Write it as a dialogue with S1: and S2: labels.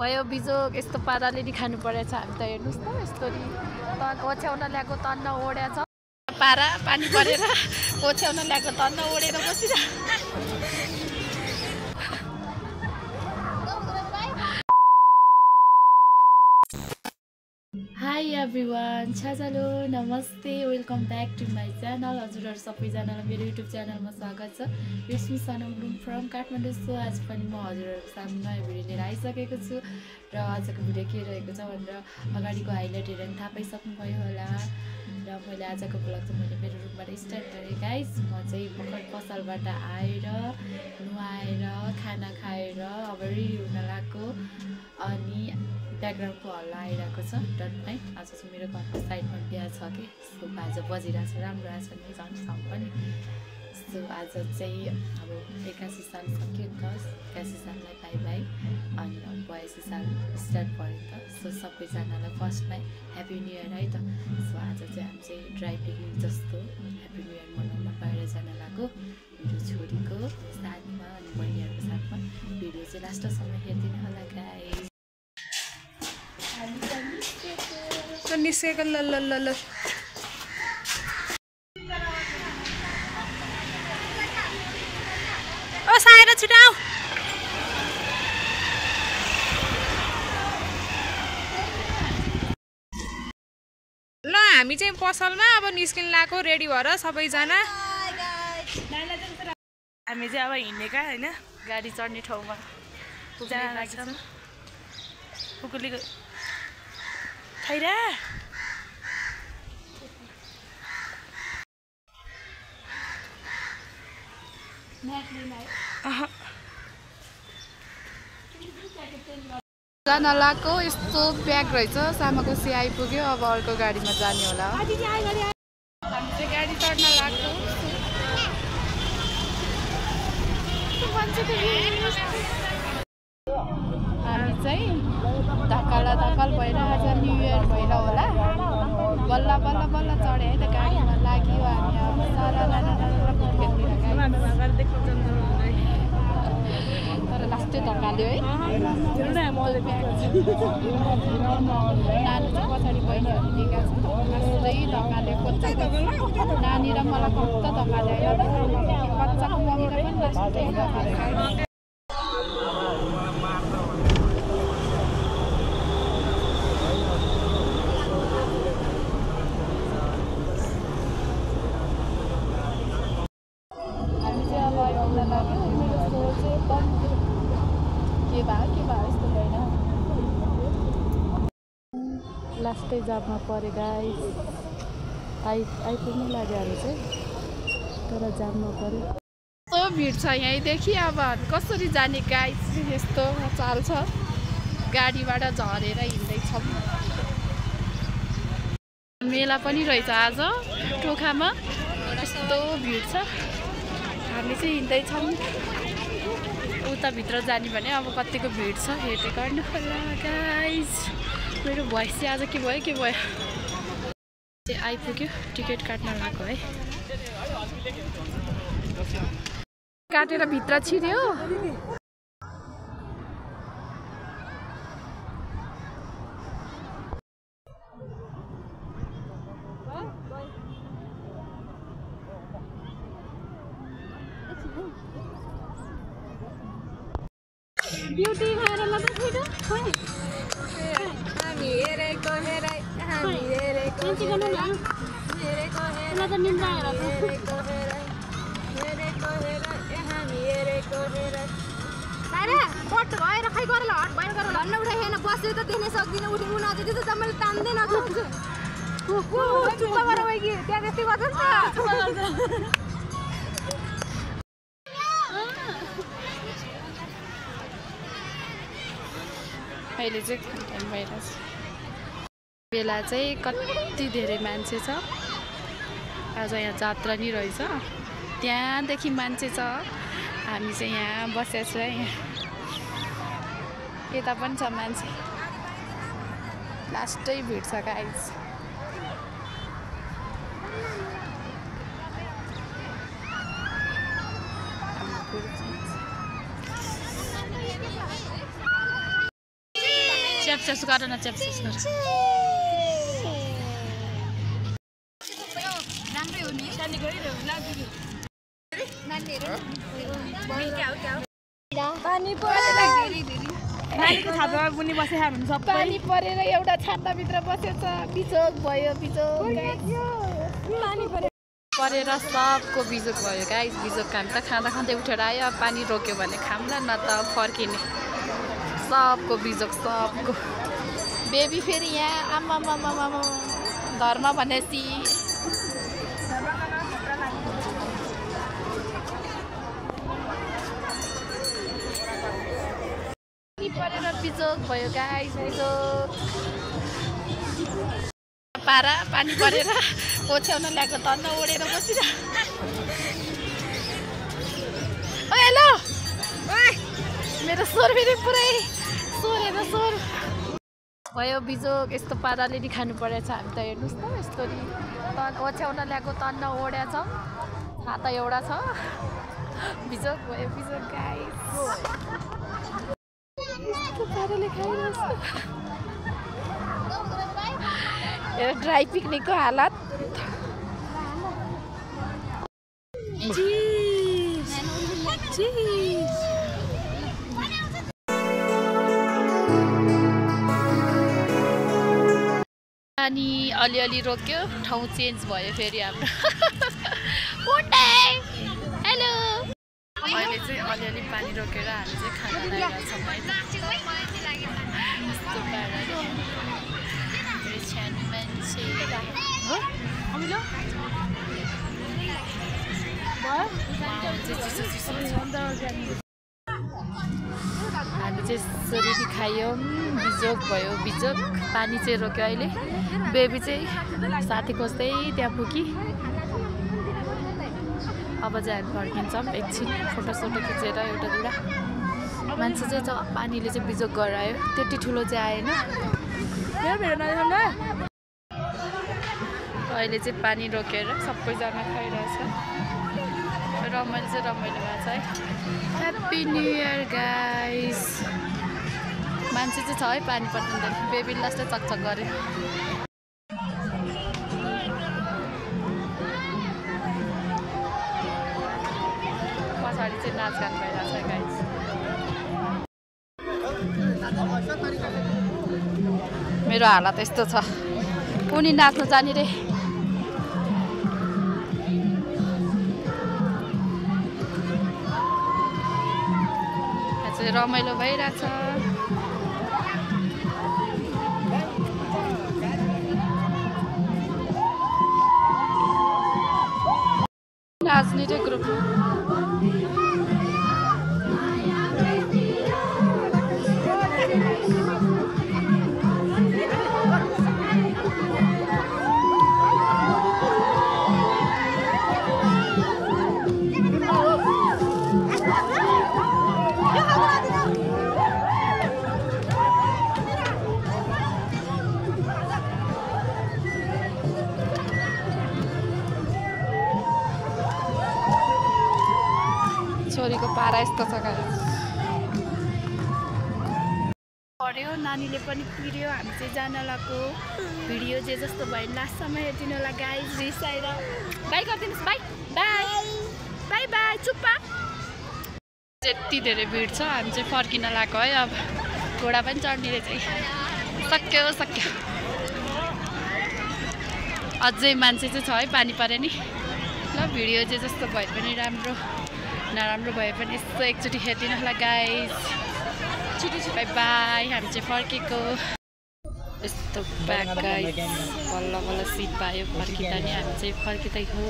S1: भयो बिजोग यस्तो पाराले नि खानु परेछ हामी त हेर्नुस् त यस्तो नि ओछ्याउन ल्याएको तन्न ओड्या छ पारा पानी परेर ओछ्याउन ल्याएको तन्न ओडेर बसिरा हाई एभ्रिवान छाजालो नमस्ते welcome back to my channel हजुरहरू सबैजनालाई मेरो युट्युब च्यानलमा स्वागत छ रेशमी सनम ब्लुम फ्रम काठमाडौँ। सो आज पनि म हजुरहरूको सामु नयाँ भिडियो लिएर आइसकेको छु र आजको भिडियो के रहेको छ भनेर अगाडिको हाइलाइट हेरेर थाहा पाइसक्नुभयो होला। र मैले आजको ब्लग चाहिँ मैले मेरो रुमबाट स्टार्ट गरेँ गाइस। म चाहिँ भर्खर पसलबाट आएर नुहाएर खाना खाएर अब रेडी हुन लागेको अनि ब्याकग्राउन्डको हल्ला आइरहेको छ डटमै। आज चाहिँ मेरो घरको साइडमा बिहा छ कि सो आज बजिरहेको छ राम्रो आएको छ नि झन् साउन्ड पनि। सो आज चाहिँ अब 81 साल सक्यो नि त 81 साललाई बाई बाई अनि अब 82 साल स्टार्ट भयो नि त। सो सबैजनालाई फर्स्टमै ह्याप्पी न्यु इयर है त। सो आज चाहिँ हामी चाहिँ ड्राई पिकनिक जस्तो ह्याप्पी न्यु इयर मनाउन बाहिर जान लाग्यो मेरो छोरीको साथमा अनि बहिनीहरूको साथमा। भिडियो चाहिँ लास्टसम्म हेरिदिनु होला गाइस।
S2: निस्केको ल ल ल ल ओ साएर छिटाउ ल हामी चाहिँ पसलमा अब निस्किन लागेको रेडी भएर सबैजना।
S1: हामी चाहिँ अब हिँडेका होइन गाडी चढ्ने ठाउँमा पुग्न लाग्छ कुकुलीको खैरा जान लागेको यस्तो ब्याग रहेछ सामाको से आइपुग्यो अब अर्को गाडीमा जाने होला। हामी चाहिँ गाडी चढ्न लाग्छौँ हामी चाहिँ धक्काल भएर आज न्यु इयर भएर होला बल्ल बल्ल बल्ल चढे है त गाडीमा लाग्यो हामी अब सारा तर लास्टै धक्काल्यो है नानी चाहिँ पछाडि बहिनीहरू लिएका छ लास्टै धक्काल्यो नानी र मलाई फक्त धक्काल्यो बच्चाको मम्मीलाई पनि लास्टै धक्काल्यो। लास्टै जाममा परे गाइस आइपुग्नु लाग्यो हामी चाहिँ तर जाममा पऱ्यो। यस्तो भिड छ यहीँदेखि अब कसरी जाने गाइस यस्तो चाल छ गाडीबाट झरेर हिँड्दैछौँ। मेला पनि रहेछ आज टोखामा यस्तो भिड छ हामी चाहिँ हिँड्दैछौँ उता भित्र जाने भने अब कतिको भिड छ हेर्दै गर्नु होला गाइस। मेरो भोइस चाहिँ आज के भयो आइपुग्यो टिकट काट्न लागेको है काटेर भित्र छिर्यो। ब्युटी भएर लगा बसेर त देख्न सक्दिनँ उठ्नु नजान्छ त्यो त मैले तान्दै नजान्छु त्यहाँ त्यस्तै गर्छ अहिले चाहिँ बेला चाहिँ कति धेरै मान्छे छ आज यहाँ जात्रा नि रहेछ त्यहाँदेखि मान्छे छ हामी चाहिँ यहाँ बसेको छ यहाँ यता पनि छ मान्छे लास्टै भिड छ गाइस। च्याप्सुस गर न च्याप्सुस गर
S2: राम्रै हो नि सानी गरिरहौ ल दिदी नानीहरु पानी परेर नानीको छातामा पनि बसेछ हामी सबै
S1: पानी परेर एउटा छाताभित्र बसेछ बिजोग भयो बिजोग
S2: पानी
S1: परेर सबको बिजोग भयो गाइस बिजोग हामी त खाँदा खाँदै उठेर आयो अब पानी रोक्यो भने खाम्ला न त फर्किने सबको बिजोग सबको बेबी फेरि यहाँ आमा धर्म भनेपछि परेर बिजोग भयो गाइस बिजोग पारा पानी परेर ओछ्याउन ल्याएको तन्न ओडेर बसिरा ओ हेलो मेरो स्वर फेरि पुरै सोरेर स्वर भयो बिजोग यस्तो पाराले नि खानु परेछ हामी त हेर्नुहोस् त यस्तो नि ओछ्याउन ल्याएको तन्न ओड्या छ छाता एउटा छ बिजोग भयो बिजोग गाइस पाराले खाइरहेछ ड्राई पिकनिकको हालत पानी अलिअलि रोक्यो ठाउँ चेन्ज भयो फेरि हाम्रो हेलो अहिले चाहिँ अलिअलि पानी रोकेर हामी चाहिँ खाना लगाइरहेछौँ हामी चाहिँ यसरी नै खायौँ बिजोग भयो बिजोग पानी चाहिँ रोक्यो अहिले बेबी चाहिँ साथी खोज्दै त्यहाँ पुगी अब चाहिँ हामी फर्किन्छौँ एकछिन फोटोसोटो खिचेर एउटा दुईवटा मान्छे चाहिँ पानीले चाहिँ बिजोग गरायो त्यति ठुलो चाहिँ आएन अहिले चाहिँ पानी रोकेर सबैजना खाइरहेछ रमाइलो चाहिँ रमाइलो भएको छ है ह्याप्पी न्यु इयर गाइस मान्छे चाहिँ छ है पानी पर्दैन बेबी लास्टै चकचक गऱ्यो पछाडि चाहिँ नाचगान भइरहेछ गाइस मेरो हालत यस्तो छ उनी नाच्नु जाने रे रमाइलो भइरहेछ नाच्ने रे ग्रुप छोरीको पारा यस्तो छ पऱ्यो नानीले पनि पिर्यो हामी चाहिँ जान लागेको भिडियो जे जस्तो भयो लास्टसम्म हेरिदिनु होला गाइस रिसाएर बाई गरिदिनुहोस् बाई बाई बाई बाई चुप्पा यति धेरै भिड छ हामी चाहिँ फर्किन लागेको है अब घोडा पनि चढ्ने रहेछ सक्यो सक्यो अझै मान्छे चाहिँ छ है पानी परे नि ल भिडियो जे जस्तो भए पनि राम्रो नराम्रो भए पनि यस्तो एकचोटि हेरिदिनु होला गाइस छिटो बाई बाई हामी चाहिँ फर्केको यस्तो ब्याक गाइस बल्ल बल्ल सिट पायो फर्किँदा नि हामी चाहिँ फर्किँदै हो